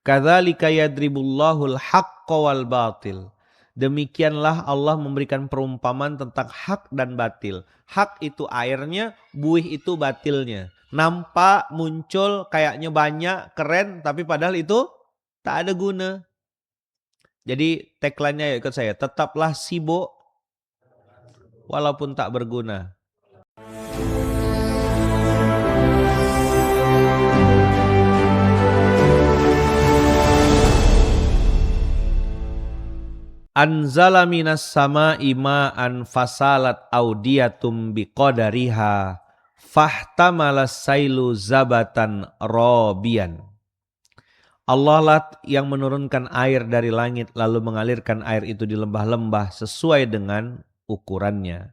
Kadzalika yadribullahul haqqa wal batil. Demikianlah Allah memberikan perumpamaan tentang hak dan batil. Hak itu airnya, buih itu batilnya. Nampak, muncul, kayaknya banyak, keren, tapi padahal itu tak ada guna. Jadi tagline-nya ya ikut saya, tetaplah sibuk walaupun tak berguna. Anzala minas sama'i ma'an fasalat audiyatum biqadariha fahtamalas sailu zabatan robian. Allah lah yang menurunkan air dari langit lalu mengalirkan air itu di lembah-lembah sesuai dengan ukurannya.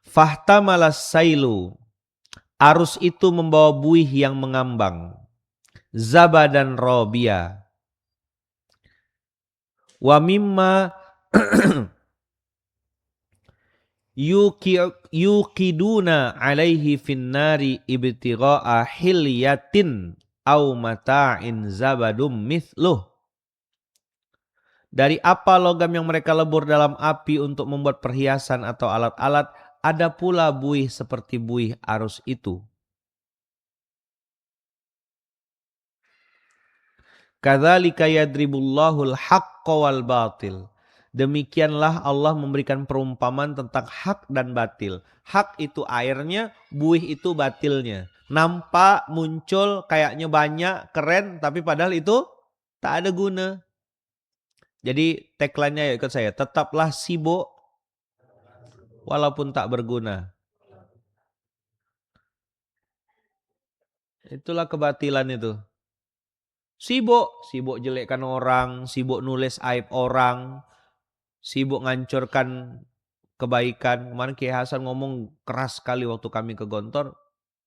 Fahtamalas sailu, arus itu membawa buih yang mengambang. Zabadan robia. Wa mimma yuqiduna alaihi finnari ibtigha'a hilyatin au mata'in zabadum mithluh. Dari apa logam yang mereka lebur dalam api untuk membuat perhiasan atau alat-alat, ada pula buih seperti buih arus itu. Kadzalika yadribullahul haqqa wal batil. Demikianlah Allah memberikan perumpamaan tentang hak dan batil. Hak itu airnya, buih itu batilnya. Nampak, muncul, kayaknya banyak, keren, tapi padahal itu tak ada guna. Jadi tagline-nya ya ikut saya, tetaplah sibuk walaupun tak berguna. Itulah kebatilan itu. Sibuk jelekkan orang, sibuk nulis aib orang, sibuk ngancurkan kebaikan. Kemarin Kiai Hasan ngomong keras sekali waktu kami ke Gontor.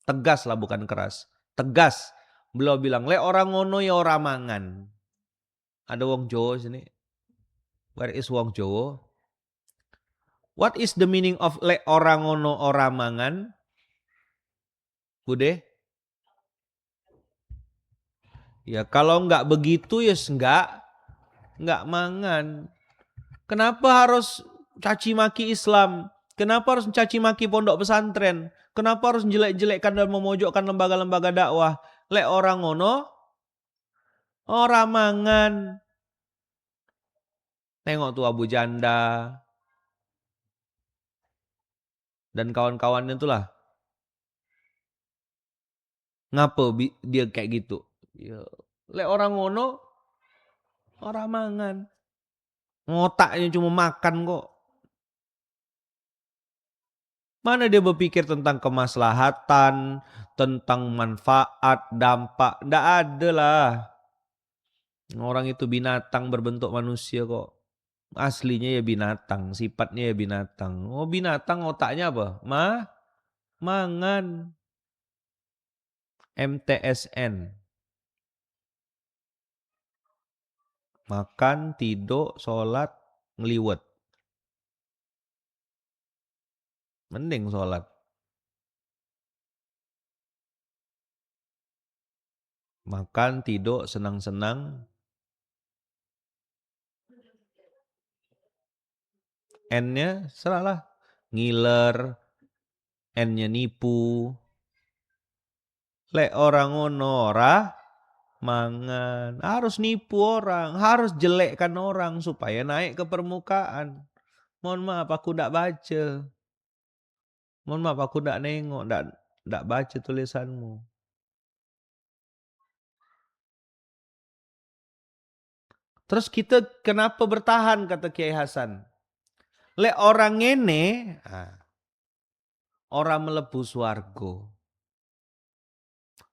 Tegas lah, bukan keras. Tegas. Beliau bilang, le orang ngono ya orang mangan. Ada wong Jawa sini. Where is wong Jawa? What is the meaning of le orang ngono orang mangan? Bude? Ya kalau enggak begitu ya enggak mangan. Kenapa harus caci maki Islam? Kenapa harus caci maki pondok pesantren? Kenapa harus jelek-jelekkan dan memojokkan lembaga-lembaga dakwah? Lek orang ngono, orang mangan. Tengok tuh Abu Janda dan kawan-kawannya itulah. Ngapa dia kayak gitu? Ya, lek orang ngono, orang mangan. Ngotaknya cuma makan kok. Mana dia berpikir tentang kemaslahatan, tentang manfaat, dampak. Nggak ada lah. Orang itu binatang berbentuk manusia kok. Aslinya ya binatang, sifatnya ya binatang. Oh binatang otaknya apa? Mangan. MTSN. Makan, tidur, sholat, ngeliwet. Mending sholat. Makan, tidur, senang-senang. N-nya seralah. Ngiler. N-nya nipu. Lek orang ngono ora mangan. Harus nipu orang. Harus jelekkan orang supaya naik ke permukaan. Mohon maaf aku ndak baca. Mohon maaf aku ndak nengok. Ndak baca tulisanmu. Terus kita kenapa bertahan kata Kiai Hasan? Lek orang ngene, orang melebu swarga.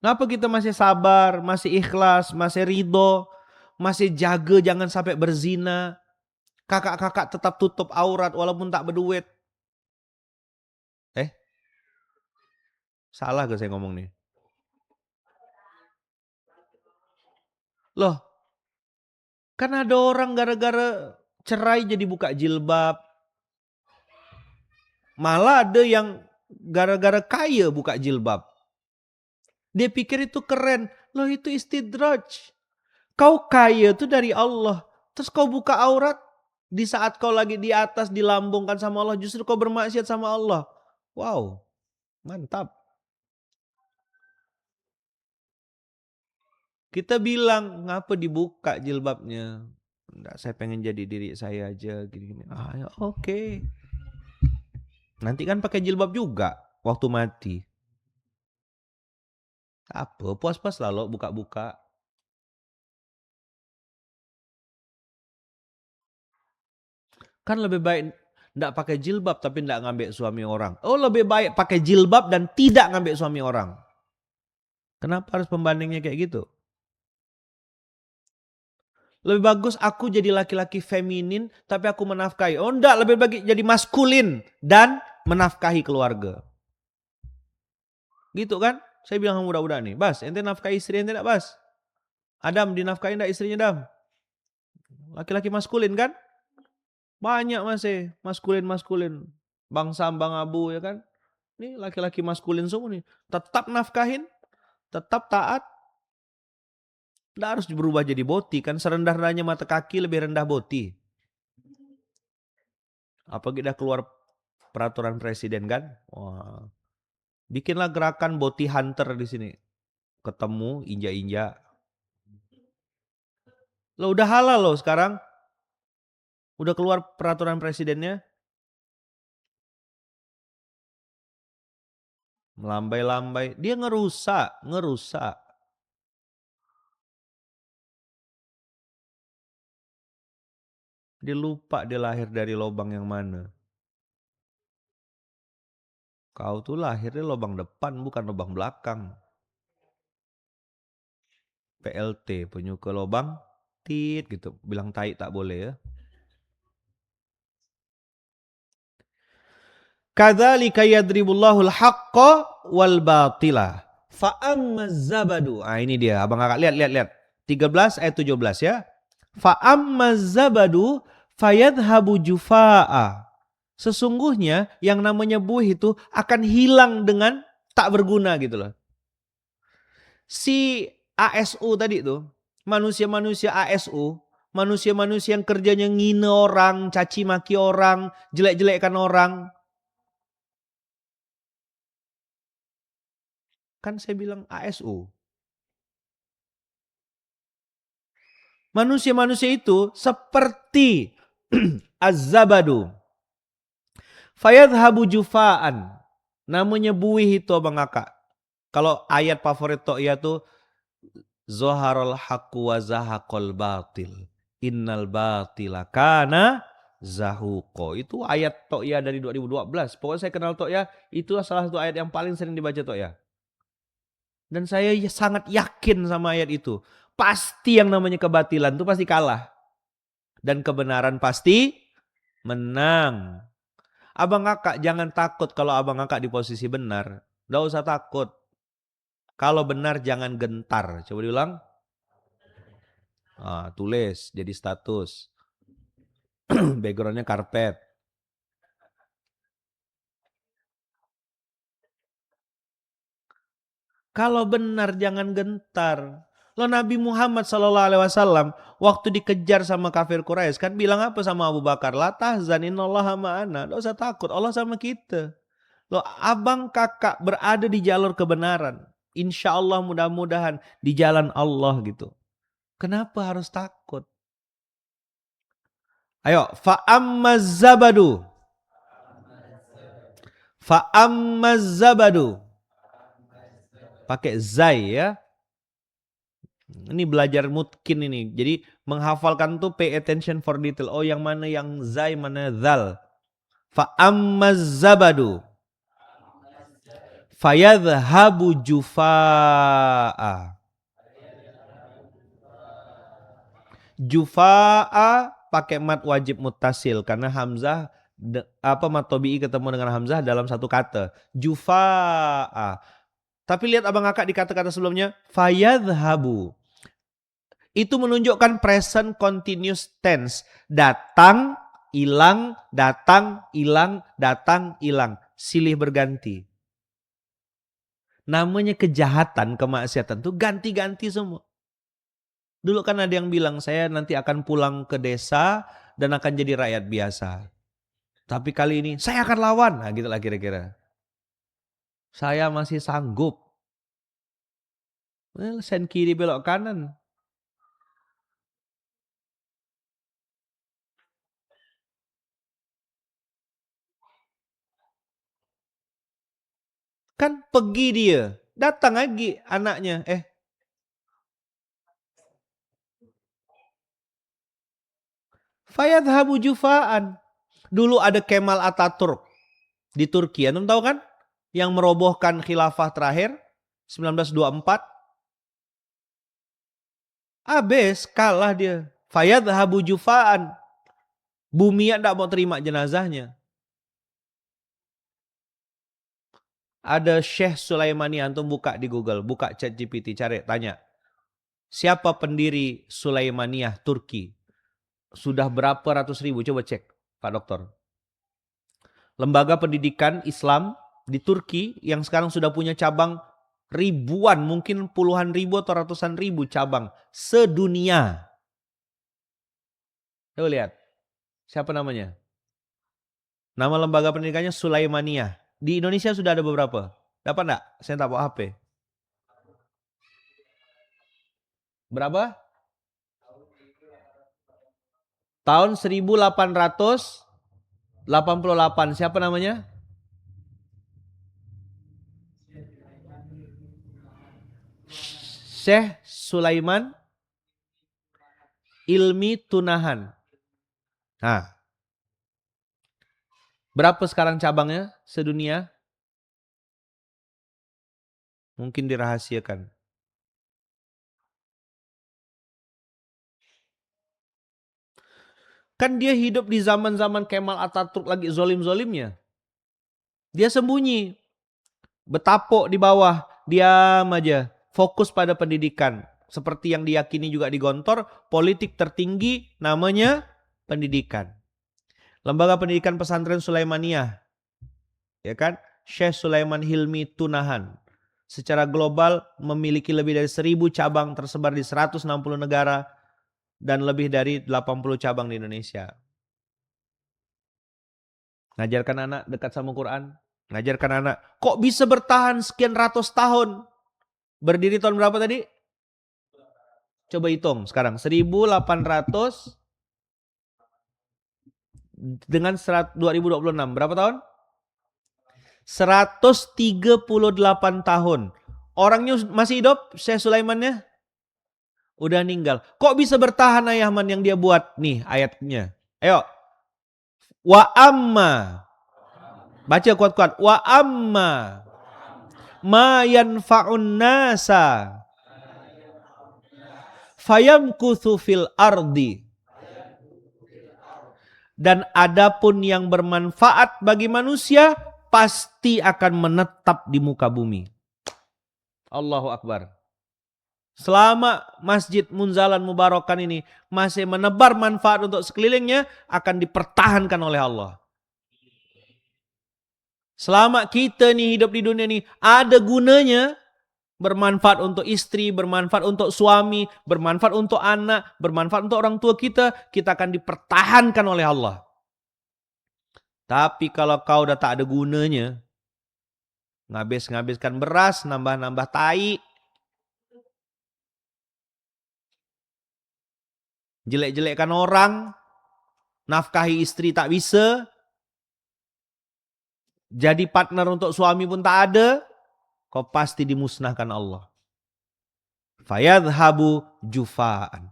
Kenapa kita masih sabar, masih ikhlas, masih ridho, masih jaga jangan sampai berzina. Kakak-kakak tetap tutup aurat walaupun tak berduit. Salah gak saya ngomong nih? Loh, kan ada orang gara-gara cerai jadi buka jilbab. Malah ada yang gara-gara kaya buka jilbab. Dia pikir itu keren. Loh itu istidraj. Kau kaya itu dari Allah. Terus kau buka aurat. Di saat kau lagi di atas dilambungkan sama Allah. Justru kau bermaksiat sama Allah. Wow. Mantap. Kita bilang, ngapa dibuka jilbabnya? Enggak, saya pengen jadi diri saya aja. Gini-gini. Ya oke. Nanti kan pakai jilbab juga. Waktu mati. Apa? Puas-puas lah lo buka-buka. Kan lebih baik enggak pakai jilbab tapi enggak ngambil suami orang. Oh, lebih baik pakai jilbab dan tidak ngambil suami orang. Kenapa harus pembandingnya kayak gitu? Lebih bagus aku jadi laki-laki feminin tapi aku menafkahi. Oh enggak, lebih baik jadi maskulin dan menafkahi keluarga. Gitu kan? Saya bilang sama budak-budak nih, Bas, ente nafkahi istri ente enggak, Bas? Adam dinafkahi enggak istrinya, Adam? Laki-laki maskulin kan? Banyak masih maskulin-maskulin. Bang Sam, Bang Abu ya kan? Ini laki-laki maskulin semua nih. Tetap nafkahin, tetap taat. Nggak harus berubah jadi boti kan. Serendah-rendahnya mata kaki lebih rendah boti. Apa kita keluar peraturan presiden kan? Wah. Bikinlah gerakan boti hunter di sini. Ketemu injak-injak. Lo udah halal loh sekarang. Udah keluar peraturan presidennya. Melambai-lambai. Dia ngerusak. Dia lupa dia lahir dari lubang yang mana. Kau tuh lahirnya lubang depan bukan lubang belakang. PLT, penyuka lubang tit gitu. Bilang tai tak boleh ya. Kadzalika yadribullahu al-haqqa wal batila. Fa ammaz zabadu. Ini dia, Abang Kakak lihat. 13 ayat 17 ya. Fa ammaz zabadu fayadhhabu jufaa. Sesungguhnya yang namanya buih itu akan hilang dengan tak berguna gitu loh. Si ASU tadi tuh, manusia-manusia ASU, manusia-manusia yang kerjanya ngine orang, caci maki orang, jelek-jelekkan orang. Kan saya bilang ASU. Manusia-manusia itu seperti az-zabadu. Fayadhabu jufaan. Namanya buih itu Abang Kakak. Kalau ayat favorit To'ya tuh Zoharul haqqu wa zahaqal batil. Innal batila kana zahuqo. Itu ayat To'ya dari 2012. Pokoknya saya kenal To'ya, itu salah satu ayat yang paling sering dibaca To'ya. Dan saya sangat yakin sama ayat itu. Pasti yang namanya kebatilan itu pasti kalah. Dan kebenaran pasti menang. Abang Kakak jangan takut kalau abang Kakak di posisi benar. Nggak usah takut. Kalau benar jangan gentar. Coba diulang. Tulis jadi status. Backgroundnya karpet. Kalau benar jangan gentar. Lo Nabi Muhammad SAW waktu dikejar sama kafir Quraisy kan bilang apa sama Abu Bakar? La tahzan innallaha ma'ana. Nggak usah takut, Allah sama kita. Lo abang kakak berada di jalur kebenaran. Insya Allah mudah-mudahan di jalan Allah gitu. Kenapa harus takut? Ayo, fa'ammaz-zabadu. Fa'ammaz-zabadu. Pakai zai ya. Ini belajar mutkin ini. Jadi menghafalkan tuh pay attention for detail. Oh yang mana yang zai, mana zal. Fa'ammaz-zabadu. Fayadhabu jufa'a. Jufa'a pakai mat wajib muttasil karena hamzah mat tobi'i ketemu dengan hamzah dalam satu kata. Jufa'a. Tapi lihat Abang Kakak di kata-kata sebelumnya fayadhabu. Itu menunjukkan present continuous tense. Datang, hilang, datang, hilang, datang, hilang. Silih berganti. Namanya kejahatan, kemaksiatan tuh ganti-ganti semua. Dulu kan ada yang bilang, saya nanti akan pulang ke desa dan akan jadi rakyat biasa. Tapi kali ini, saya akan lawan. Nah gitu lah kira-kira. Saya masih sanggup. Sen kiri belok kanan. Kan pergi dia. Datang lagi anaknya. Fayadhabu jufaan. Dulu ada Kemal Ataturk di Turki. Antum tahu kan? Yang merobohkan khilafah terakhir 1924. Habis kalah dia. Fayadhabu jufaan. Bumi yang tidak mau terima jenazahnya. Ada Syekh Sulaimani, antum buka di Google, buka ChatGPT, cari, tanya. Siapa pendiri Sulaimaniyah Turki? Sudah berapa ratus ribu? Coba cek, Pak Dokter. Lembaga pendidikan Islam di Turki yang sekarang sudah punya cabang ribuan, mungkin puluhan ribu atau ratusan ribu cabang sedunia. Coba lihat, siapa namanya? Nama lembaga pendidikannya Sulaimaniyah. Di Indonesia sudah ada beberapa. Dapat enggak? Saya tak bawa HP. Berapa? Tahun 1888. Siapa namanya? Syekh Sulaiman Ilmi Tunahan. Nah, berapa sekarang cabangnya sedunia? Mungkin dirahasiakan. Kan dia hidup di zaman-zaman Kemal Ataturk lagi zolim-zolimnya. Dia sembunyi. Betapok di bawah. Diam aja. Fokus pada pendidikan. Seperti yang diyakini juga di Gontor. Politik tertinggi namanya pendidikan. Lembaga pendidikan pesantren Sulaimaniyah. Ya kan? Syekh Sulaiman Hilmi Tunahan. Secara global memiliki lebih dari 1000 cabang tersebar di 160 negara. Dan lebih dari 80 cabang di Indonesia. Ngajarkan anak dekat sama Quran. Ngajarkan anak. Kok bisa bertahan sekian ratus tahun? Berdiri tahun berapa tadi? Coba hitung sekarang. 1800 dengan 2026. Berapa tahun? 138 tahun. Orangnya masih hidup? Syekh Sulaimannya? Udah meninggal. Kok bisa bertahan Ayahman yang dia buat? Nih ayatnya. Ayo. Wa amma. Baca kuat-kuat. Wa amma. Ma yanfa'un nasa. Fayamkuthu fil ardi. Dan adapun yang bermanfaat bagi manusia pasti akan menetap di muka bumi. Allahu Akbar. Selama Masjid Munzalan Mubarakan ini masih menebar manfaat untuk sekelilingnya, akan dipertahankan oleh Allah. Selama kita nih hidup di dunia ini ada gunanya, bermanfaat untuk istri, bermanfaat untuk suami, bermanfaat untuk anak, bermanfaat untuk orang tua kita, kita akan dipertahankan oleh Allah. Tapi kalau kau udah tak ada gunanya, ngabis-ngabiskan beras, nambah-nambah tai, jelek-jelekkan orang, nafkahi istri tak bisa, jadi partner untuk suami pun tak ada, kau pasti dimusnahkan Allah. Fayadhabu jufaan.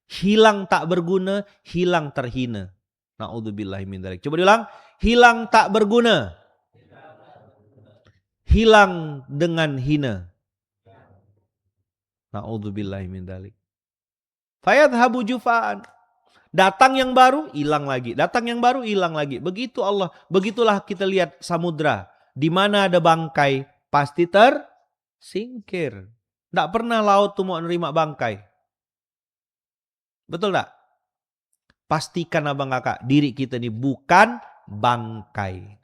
Hilang tak berguna, hilang terhina. Na'udzubillahi min dzalik. Coba diulang. Hilang tak berguna. Hilang dengan hina. Na'udzubillahi min dzalik. Fayadhabu jufaan. Datang yang baru, hilang lagi. Datang yang baru, hilang lagi. Begitu Allah. Begitulah kita lihat samudra. Di mana ada bangkai, pasti tersingkir. Tidak pernah laut tuh mau nerima bangkai. Betul tak? Pastikan abang kakak, diri kita ini bukan bangkai.